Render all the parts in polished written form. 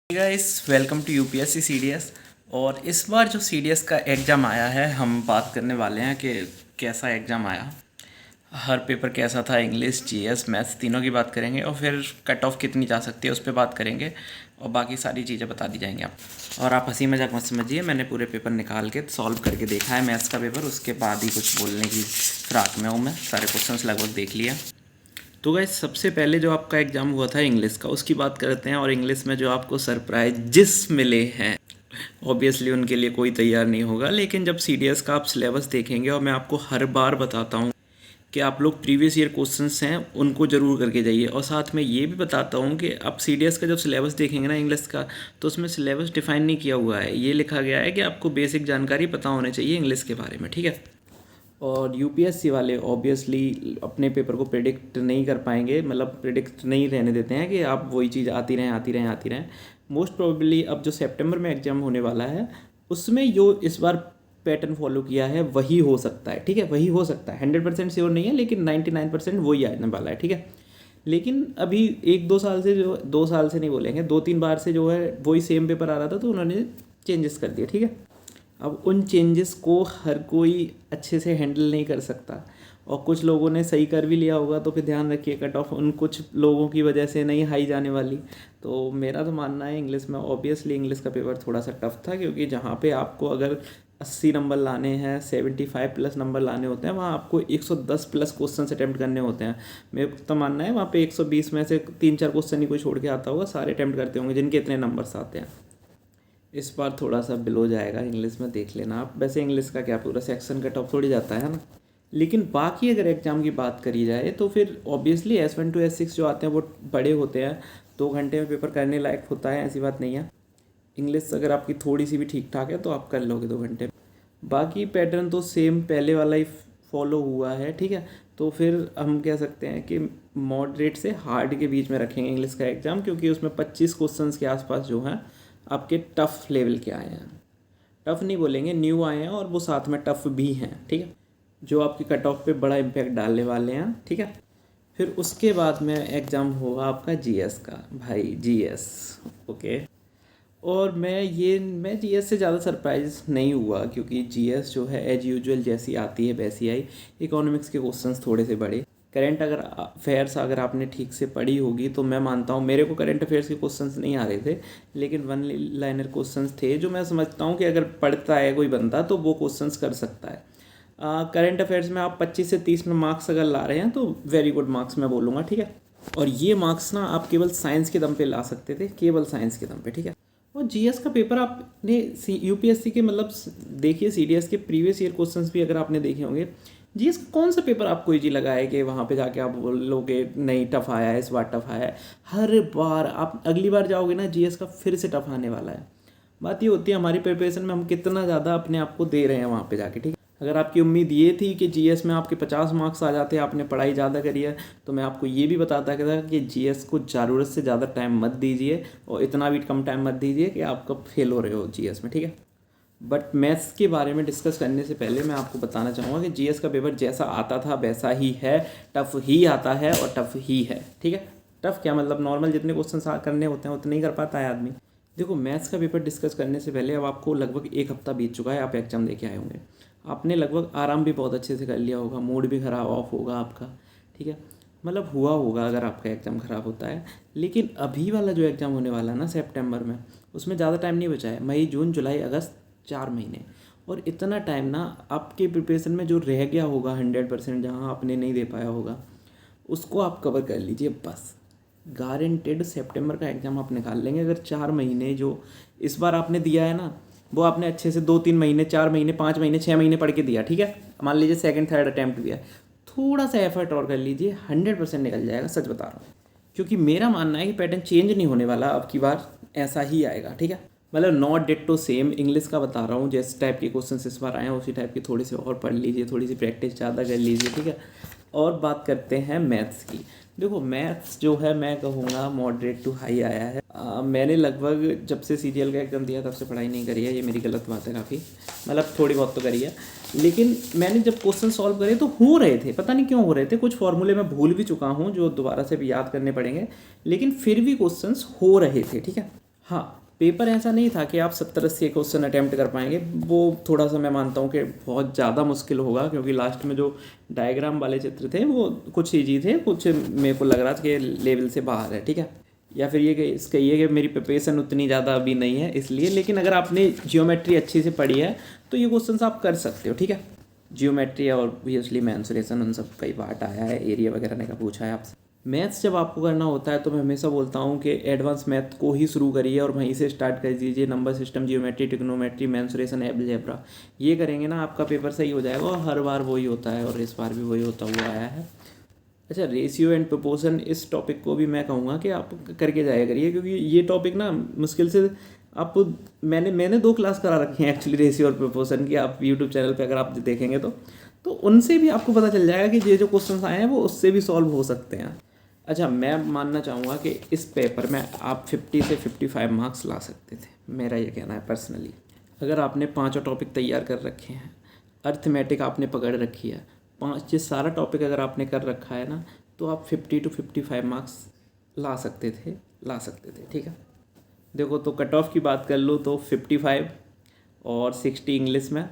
Guys welcome to UPSC CDS. और इस बार जो सीडीएस का एग्ज़ाम आया है हम बात करने वाले हैं कि कैसा एग्ज़ाम आया, हर पेपर कैसा था, इंग्लिश जीएस मैथ्स तीनों की बात करेंगे और फिर कट ऑफ कितनी जा सकती है उस पर बात करेंगे और बाकी सारी चीज़ें बता दी जाएंगी आप। और आप हंसी मजाक मत समझिए, मैंने पूरे पेपर निकाल के सॉल्व करके देखा है मैथ्स का पेपर, उसके बाद ही कुछ बोलने की फिराक में हूँ मैं। सारे क्वेश्चंस लगभग देख लिया। तो गाइस सबसे पहले जो आपका एग्ज़ाम हुआ था इंग्लिश का उसकी बात करते हैं। और इंग्लिश में जो आपको सरप्राइजेस मिले हैं, ऑब्वियसली उनके लिए कोई तैयार नहीं होगा, लेकिन जब सीडीएस का आप सिलेबस देखेंगे, और मैं आपको हर बार बताता हूँ कि आप लोग प्रीवियस ईयर क्वेश्चंस हैं उनको ज़रूर करके जाइए। और साथ में ये भी बताता हूँ कि आप सीडीएस का जब सिलेबस देखेंगे ना इंग्लिश का, तो उसमें सिलेबस डिफाइन नहीं किया हुआ है। ये लिखा गया है कि आपको बेसिक जानकारी पता होनी चाहिए इंग्लिश के बारे में, ठीक है। और यूपीएससी वाले ऑब्वियसली अपने पेपर को प्रिडिक्ट नहीं कर पाएंगे, मतलब प्रिडिक्ट नहीं रहने देते हैं कि आप वही चीज़ आती रहें। मोस्ट प्रोबेबली अब जो सितंबर में एग्ज़ाम होने वाला है उसमें जो इस बार पैटर्न फॉलो किया है वही हो सकता है, ठीक है। वही हो सकता है, 100% श्योर नहीं है, लेकिन 99% वही आने वाला है, ठीक है। लेकिन अभी 1-2 साल से, जो 2 साल से नहीं बोलेंगे, 2-3 बार से जो है वही सेम पेपर आ रहा था, तो उन्होंने चेंजेस कर दिया, ठीक है। अब उन चेंजेस को हर कोई अच्छे से हैंडल नहीं कर सकता, और कुछ लोगों ने सही कर भी लिया होगा, तो फिर ध्यान रखिए कट ऑफ उन कुछ लोगों की वजह से नहीं हाई जाने वाली। तो मेरा तो मानना है इंग्लिश में, ऑब्वियसली इंग्लिश का पेपर थोड़ा सा टफ था, क्योंकि जहाँ पे आपको अगर 80 नंबर लाने हैं, 75 प्लस नंबर लाने होते हैं, वहाँ आपको 110 प्लस क्वेश्चन अटैम्प्ट करने होते हैं। मेरा तो मानना है वहाँ पे 120 में से 3-4 क्वेश्चन ही कोई छोड़ के आता होगा, सारे अटैम्प्ट करते होंगे जिनके इतने नंबर्स आते हैं। इस बार थोड़ा सा बिलो जाएगा इंग्लिश में, देख लेना आप। वैसे इंग्लिश का क्या पूरा सेक्शन कट ऑफ थोड़ी जाता है ना। लेकिन बाकी अगर एग्ज़ाम की बात करी जाए तो फिर ऑब्वियसली S1 to S6 जो आते हैं वो बड़े होते हैं, 2 घंटे में पेपर करने लायक होता है, ऐसी बात नहीं है। इंग्लिश अगर आपकी थोड़ी सी भी ठीक ठाक है तो आप कर लोगे 2 घंटे में। बाकी पैटर्न तो सेम पहले वाला ही फॉलो हुआ है, ठीक है। तो फिर हम कह सकते हैं कि मॉडरेट से हार्ड के बीच में रखेंगे इंग्लिश का एग्ज़ाम, क्योंकि उसमें 25 क्वेश्चंस के आसपास जो हैं आपके टफ़ लेवल के आए हैं। टफ़ नहीं बोलेंगे, न्यू आए हैं, और वो साथ में टफ़ भी हैं, ठीक है, जो आपकी कट ऑफ पे बड़ा इम्पैक्ट डालने वाले हैं, ठीक है। फिर उसके बाद में एग्ज़ाम होगा आपका जीएस का, भाई जीएस, ओके। और मैं जीएस से ज़्यादा सरप्राइज नहीं हुआ, क्योंकि जीएस जो है एज यूजुअल जैसी आती है वैसी आई। इकोनॉमिक्स के क्वेश्चंस थोड़े से बड़े, करंट अगर अफेयर्स अगर आपने ठीक से पढ़ी होगी तो मैं मानता हूँ, मेरे को करंट अफेयर्स के क्वेश्चंस नहीं आ रहे थे, लेकिन वन लाइनर क्वेश्चंस थे जो मैं समझता हूँ कि अगर पढ़ता है कोई बंदा तो वो क्वेश्चंस कर सकता है। करंट अफेयर्स में आप 25 से 30 में मार्क्स अगर ला रहे हैं तो वेरी गुड मार्क्स मैं बोलूँगा, ठीक है। और ये मार्क्स ना आप केवल साइंस के दम पे ला सकते थे, केवल साइंस के दम पे, ठीक है। और जीएस का पेपर आपने यूपीएससी के, मतलब देखिए सीडीएस के प्रीवियस ईयर क्वेश्चंस भी अगर आपने देखे होंगे, जीएस का कौन सा पेपर आपको इजी लगा है कि वहाँ पे जाके आप बोलोगे नहीं टफ आया है, इस बार टफ आया है। हर बार आप अगली बार जाओगे ना जीएस का फिर से टफ आने वाला है। बात ये होती है हमारी प्रिपरेशन में हम कितना ज़्यादा अपने आप को दे रहे हैं वहाँ पे जाके, ठीक है। अगर आपकी उम्मीद ये थी कि जीएस में आपके 50 मार्क्स आ जाते, आपने पढ़ाई ज़्यादा करी है, तो मैं आपको ये भी बताता था कि जीएस को ज़रूरत से ज़्यादा टाइम मत दीजिए, और इतना भी कम टाइम मत दीजिए कि आप कब फेल हो रहे हो जीएस में, ठीक है। बट मैथ्स के बारे में डिस्कस करने से पहले मैं आपको बताना चाहूँगा कि जीएस का पेपर जैसा आता था वैसा ही है, टफ ही आता है और टफ ही है, ठीक है। टफ क्या मतलब, नॉर्मल जितने क्वेश्चन करने होते हैं उतने ही कर पाता है आदमी। देखो मैथ्स का पेपर डिस्कस करने से पहले अब आपको लगभग 1 हफ्ता बीत चुका है, आप एग्जाम देके आए होंगे, आपने लगभग आराम भी बहुत अच्छे से कर लिया होगा, मूड भी ख़राब ऑफ होगा आपका, ठीक है, मतलब हुआ होगा अगर आपका एग्ज़ाम ख़राब होता है। लेकिन अभी वाला जो एग्ज़ाम होने वाला है ना सितंबर में, उसमें ज़्यादा टाइम नहीं बचा है, मई जून जुलाई अगस्त 4 महीने, और इतना टाइम ना आपके प्रिपरेशन में जो रह गया होगा 100%, जहाँ आपने नहीं दे पाया होगा उसको आप कवर कर लीजिए बस। गारंटेड सितंबर का एग्ज़ाम आप निकाल लेंगे अगर 4 महीने जो इस बार आपने दिया है ना, वो आपने अच्छे से 2-3 महीने, 4 महीने, 5 महीने, 6 महीने पढ़ के दिया, ठीक है। मान लीजिए सेकंड थर्ड अटैम्प्ट दिया, थोड़ा सा एफर्ट और कर लीजिए, 100% निकल जाएगा, सच बता रहा हूँ। क्योंकि मेरा मानना है कि पैटर्न चेंज नहीं होने वाला, अब की बार ऐसा ही आएगा, ठीक है। मतलब नॉट डिट्टो सेम, इंग्लिश का बता रहा हूँ, जिस टाइप के क्वेश्चन इस बार आए हैं उसी टाइप के थोड़े से और पढ़ लीजिए, थोड़ी सी प्रैक्टिस ज़्यादा कर लीजिए, ठीक है। और बात करते हैं मैथ्स की। देखो मैथ्स जो है मैं कहूँगा मॉडरेट टू हाई आया है। मैंने लगभग जब से सीजीएल का एग्ज़ाम दिया तब से पढ़ाई नहीं करी है, ये मेरी गलत बात है काफ़ी, मतलब थोड़ी बहुत तो करी है। लेकिन मैंने जब क्वेश्चन सॉल्व करे तो हो रहे थे, पता नहीं क्यों हो रहे थे, कुछ फॉर्मूले मैं भूल भी चुका हूँ जो दोबारा से भी याद करने पड़ेंगे, लेकिन फिर भी क्वेश्चंस हो रहे थे, ठीक है। हाँ, पेपर ऐसा नहीं था कि आप 70-80 क्वेश्चन अटैम्प्ट कर पाएंगे। वो थोड़ा सा मैं मानता हूँ कि बहुत ज़्यादा मुश्किल होगा, क्योंकि लास्ट में जो डायग्राम वाले चित्र थे वो कुछ ईजी थे, कुछ मेरे को लग रहा था कि लेवल से बाहर है, ठीक है। या फिर ये कि इसका ये कि मेरी प्रिपरेशन उतनी ज़्यादा अभी नहीं है इसलिए, लेकिन अगर आपने जियोमेट्री अच्छी से पढ़ी है तो ये क्वेश्चन आप कर सकते हो, ठीक है। जियोमेट्री और ऑब्वियसली मेंसुरेशन उन सब कई पार्ट आया है, एरिया वगैरह ने का पूछा है आपसे। मैथ्स जब आपको करना होता है तो मैं हमेशा बोलता हूँ कि एडवांस मैथ को ही शुरू करिए और वहीं से स्टार्ट कर दीजिए। Number system, geometry, trigonometry, mensuration, algebra, ये करेंगे ना आपका पेपर सही हो जाएगा। और हर बार वही होता है और इस बार भी वही होता हुआ आया है। अच्छा, रेशियो एंड प्रोपोर्शन, इस टॉपिक को भी मैं कहूँगा कि आप करके जाया करिए, क्योंकि ये टॉपिक ना मुश्किल से आप मैंने 2 क्लास करा रखी हैं एक्चुअली रेशियो और प्रोपोर्शन की। आप यूट्यूब चैनल पे अगर आप देखेंगे तो उनसे भी आपको पता चल जाएगा कि ये जो क्वेश्चन आए हैं वो उससे भी सॉल्व हो सकते हैं। अच्छा, मैं मानना चाहूँगा कि इस पेपर में आप 50 से 55 मार्क्स ला सकते थे, मेरा ये कहना है पर्सनली। अगर आपने 5 टॉपिक तैयार कर रखे हैं, अर्थमेटिक आपने पकड़ रखी है, 5 ये सारा टॉपिक अगर आपने कर रखा है ना, तो आप 50 to 55 मार्क्स ला सकते थे, ठीक है। देखो, तो कट ऑफ की बात कर लो तो 55 और 60 इंग्लिश में,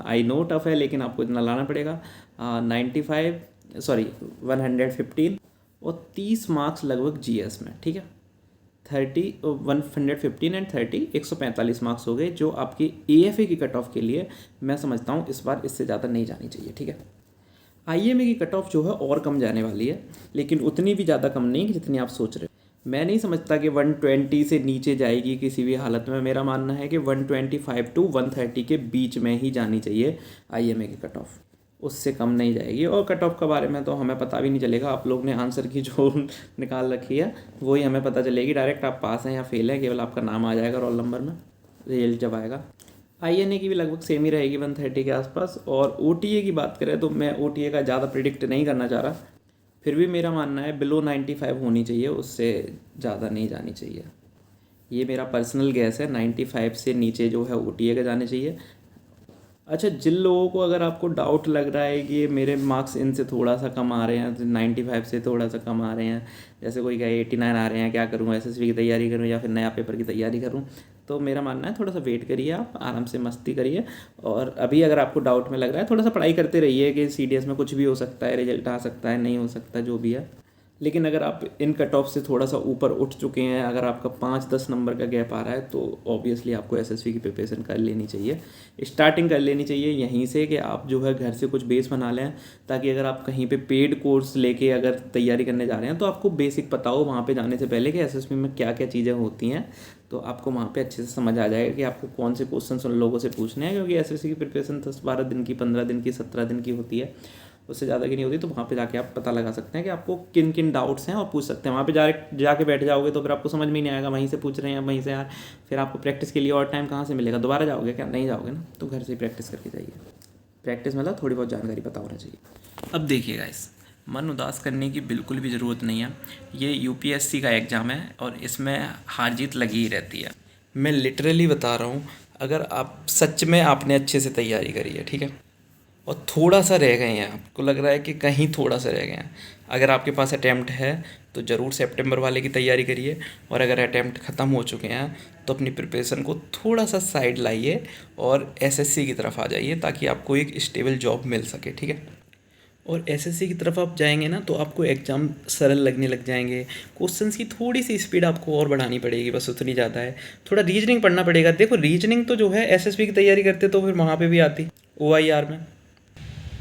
आई नो टफ है लेकिन आपको इतना लाना पड़ेगा। 115 और 30 मार्क्स लगभग जीएस में, ठीक है। 115 एंड 30 145 मार्क्स हो गए, जो आपकी एएफए की कट ऑफ के लिए मैं समझता हूँ इस बार इससे ज़्यादा नहीं जानी चाहिए, ठीक है। आईएमए की कट ऑफ जो है और कम जाने वाली है, लेकिन उतनी भी ज़्यादा कम नहीं कि जितनी आप सोच रहे हो। मैं नहीं समझता कि 120 से नीचे जाएगी किसी भी हालत में। मेरा मानना है कि 125 to 130 के बीच में ही जानी चाहिए आईएमए की कट ऑफ, उससे कम नहीं जाएगी। और कट ऑफ के बारे में तो हमें पता भी नहीं चलेगा, आप लोग ने आंसर की जो निकाल रखी है वही हमें पता चलेगी। डायरेक्ट आप पास हैं या फेल हैं, केवल आपका नाम आ जाएगा रोल नंबर में रिजल्ट जब आएगा। आईएनए की भी लगभग सेम ही रहेगी 130 के आसपास। और ओटीए की बात करें तो मैं ओटीए का ज़्यादा प्रिडिक्ट नहीं करना चाह रहा, फिर भी मेरा मानना है बिलो 95 होनी चाहिए, उससे ज़्यादा नहीं जानी चाहिए। ये मेरा पर्सनल गैस है, 95 से नीचे जो है ओटीए का जाने चाहिए। अच्छा, जिन लोगों को अगर आपको डाउट लग रहा है कि मेरे मार्क्स इनसे थोड़ा सा कम आ रहे हैं, 95 से थोड़ा सा कम आ रहे हैं, जैसे कोई कहे 89 आ रहे हैं, क्या करूँ, एसएसबी की तैयारी करूँ या फिर नया पेपर की तैयारी करूँ, तो मेरा मानना है थोड़ा सा वेट करिए, आप आराम से मस्ती करिए। और अभी अगर आपको डाउट में लग रहा है, थोड़ा सा पढ़ाई करते रहिए कि सीडीएस में कुछ भी हो सकता है, रिजल्ट आ सकता है, नहीं हो सकता, जो भी है। लेकिन अगर आप इन कट ऑफ से थोड़ा सा ऊपर उठ चुके हैं, अगर आपका 5-10 नंबर का गैप आ रहा है, तो ऑब्वियसली आपको एसएसबी की प्रिपरेशन कर लेनी चाहिए, स्टार्टिंग कर लेनी चाहिए यहीं से, कि आप जो है घर से कुछ बेस बना लें, ताकि अगर आप कहीं पे पेड कोर्स लेके अगर तैयारी करने जा रहे हैं तो आपको बेसिक पता हो वहाँ पे जाने से पहले कि एसएसबी में क्या क्या चीज़ें होती हैं, तो आपको वहाँ पे अच्छे से समझ आ जाएगा कि आपको कौन से क्वेश्चन उन लोगों से पूछने हैं। क्योंकि एसएसबी की प्रिपरेशन 10-12 दिन की, 15 दिन की, 17 दिन की होती है, उससे ज़्यादा की नहीं होती। तो वहाँ पे जाके आप पता लगा सकते हैं कि आपको किन किन डाउट्स हैं और पूछ सकते हैं। वहाँ पे जाके बैठ जाओगे तो फिर आपको समझ में ही नहीं आएगा, वहीं से पूछ रहे हैं, वहीं से यार, फिर आपको प्रैक्टिस के लिए और टाइम कहाँ से मिलेगा, दोबारा जाओगे क्या, नहीं जाओगे ना। तो घर से ही प्रैक्टिस करके जाइए। प्रैक्टिस मतलब थोड़ी बहुत जानकारी पता होना चाहिए। अब देखिए गाइस, मन उदास करने की बिल्कुल भी ज़रूरत नहीं है। ये यूपीएससी का एग्ज़ाम है और इसमें हार जीत लगी ही रहती है। मैं लिटरली बता रहा हूँ, अगर आप सच में आपने अच्छे से तैयारी करी है, ठीक है, और थोड़ा सा रह गए हैं, आपको लग रहा है कि कहीं थोड़ा सा रह गए हैं, अगर आपके पास अटैम्प्ट है तो ज़रूर सितंबर वाले की तैयारी करिए। और अगर अटैम्प्ट ख़त्म हो चुके हैं तो अपनी प्रिपरेशन को थोड़ा सा साइड लाइए और एसएससी की तरफ आ जाइए, ताकि आपको एक स्टेबल जॉब मिल सके, ठीक है। और एसएससी की तरफ आप जाएंगे ना तो आपको एग्ज़ाम सरल लगने लग जाएंगे। क्वेश्चंस की थोड़ी सी स्पीड आपको और बढ़ानी पड़ेगी, बस उतनी ज़्यादा है। थोड़ा रीजनिंग पढ़ना पड़ेगा। देखो, रीजनिंग तो जो है एसएसबी की तैयारी करते तो फिर वहाँ पे भी आती ओआईआर में,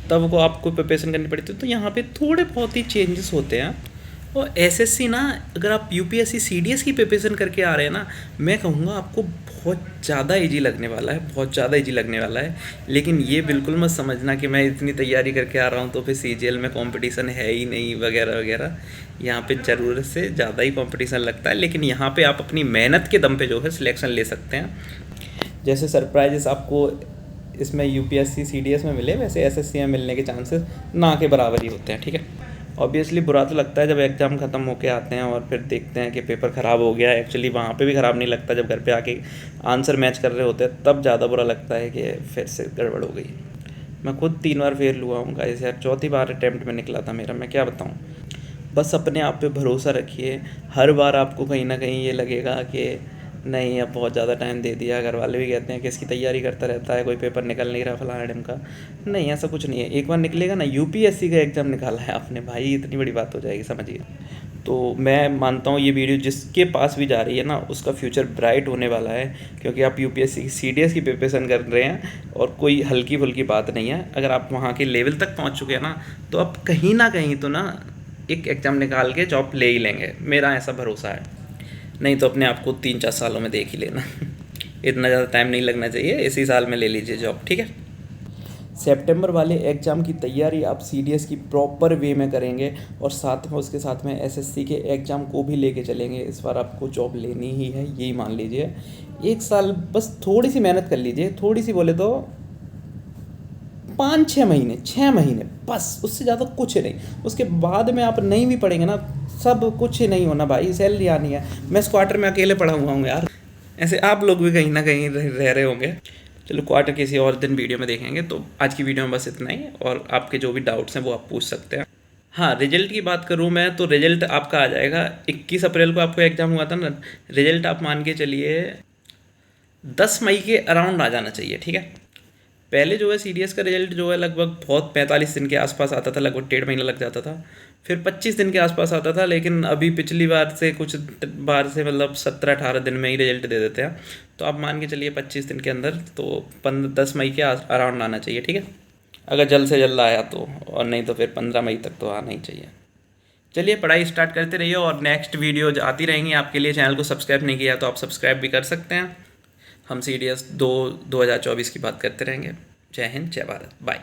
तब को आपको प्रिपरेशन करनी पड़ती है। तो यहाँ पे थोड़े बहुत ही चेंजेस होते हैं। और एसएससी ना, अगर आप यूपीएससी सीडीएस की प्रिपरेशन करके आ रहे हैं ना, मैं कहूँगा आपको बहुत ज़्यादा इजी लगने वाला है, बहुत ज़्यादा इजी लगने वाला है। लेकिन ये बिल्कुल मत समझना कि मैं इतनी तैयारी करके आ रहा हूँ तो फिर सीजीएल में कंपटीशन है ही नहीं वगैरह वगैरह। यहाँ पे ज़रूरत से ज़्यादा ही कंपटीशन लगता है, लेकिन यहाँ पे आप अपनी मेहनत के दम पे जो है सिलेक्शन ले सकते हैं। जैसे सरप्राइजेस आपको इसमें यूपीएससी सीडीएस में मिले, वैसे एसएससी में मिलने के चांसेस ना के बराबर ही होते हैं, ठीक है। ऑब्वियसली बुरा तो लगता है जब एग्ज़ाम ख़त्म होके आते हैं और फिर देखते हैं कि पेपर ख़राब हो गया। एक्चुअली वहाँ पे भी ख़राब नहीं लगता, जब घर पे आके आंसर मैच कर रहे होते हैं तब ज़्यादा बुरा लगता है कि फिर से गड़बड़ हो गई। मैं खुद 3 बार फेल हुआ हूँ गाइस यार, 4थी बार अटैम्प्ट में निकला था मेरा, मैं क्या बताऊँ। बस अपने आप पे भरोसा रखिए। हर बार आपको कहीं ना कहीं ये लगेगा कि नहीं, अब बहुत ज़्यादा टाइम दे दिया, घर वाले भी कहते हैं कि इसकी तैयारी करता रहता है, कोई पेपर निकल नहीं रहा फलाना ढिमका। नहीं, ऐसा कुछ नहीं है, एक बार निकलेगा ना, यूपीएससी का एग्ज़ाम निकाला है आपने भाई, इतनी बड़ी बात हो जाएगी, समझिए। तो मैं मानता हूँ ये वीडियो जिसके पास भी जा रही है ना, उसका फ्यूचर ब्राइट होने वाला है, क्योंकि आप यूपीएससी की सीडीएस की प्रिपरेशन कर रहे हैं और कोई हल्की फुल्की बात नहीं है। अगर आप वहाँ के लेवल तक पहुँच चुके हैं ना, तो आप कहीं ना कहीं तो ना एक एग्ज़ाम निकाल के जॉब ले ही लेंगे, मेरा ऐसा भरोसा है। नहीं तो अपने आप को 3-4 सालों में देख ही लेना। इतना ज़्यादा टाइम नहीं लगना चाहिए, इसी साल में ले लीजिए जॉब, ठीक है। सितंबर वाले एग्ज़ाम की तैयारी आप सीडीएस की प्रॉपर वे में करेंगे और साथ में उसके साथ में एसएससी के एग्ज़ाम को भी लेके चलेंगे। इस बार आपको जॉब लेनी ही है, यही मान लीजिए। 1 साल बस थोड़ी सी मेहनत कर लीजिए, थोड़ी सी बोले तो 5-6 महीने, 6 महीने बस, उससे ज़्यादा कुछ नहीं। उसके बाद में आप नहीं भी पढ़ेंगे ना, सब कुछ ही नहीं होना भाई, सैलरी आनी है। मैं इस क्वार्टर में अकेले पढ़ा हुआ हूँ यार, ऐसे आप लोग भी कहीं ना कहीं रह रहे होंगे। चलो क्वार्टर किसी और दिन वीडियो में देखेंगे। तो आज की वीडियो में बस इतना ही, और आपके जो भी डाउट्स हैं वो आप पूछ सकते हैं। हाँ, रिजल्ट की बात करूँ मैं, तो रिजल्ट आपका आ जाएगा 21 अप्रैल को, आपको एग्ज़ाम हुआ था ना, रिजल्ट आप मान के चलिए 10 मई के अराउंड आ जाना चाहिए, ठीक है। पहले जो है सीडीएस का रिजल्ट जो है लगभग बहुत 45 दिन के आसपास आता था, लगभग 1.5 महीना लग जाता था, फिर 25 दिन के आसपास आता था। लेकिन अभी पिछली बार से कुछ बार से मतलब 17-18 दिन में ही रिजल्ट दे देते हैं। तो आप मान के चलिए 25 दिन के अंदर, तो 10 मई के अराउंड आना चाहिए, ठीक है, अगर जल्द से जल्द आया तो, और नहीं तो फिर 15 मई तक तो आना ही चाहिए। चलिए पढ़ाई स्टार्ट करते रहिए, और नेक्स्ट वीडियो आती रहेंगी आपके लिए। चैनल को सब्सक्राइब नहीं किया तो आप सब्सक्राइब भी कर सकते हैं। हम CDS 2024 की बात करते रहेंगे। जय हिंद, जय भारत, बाय।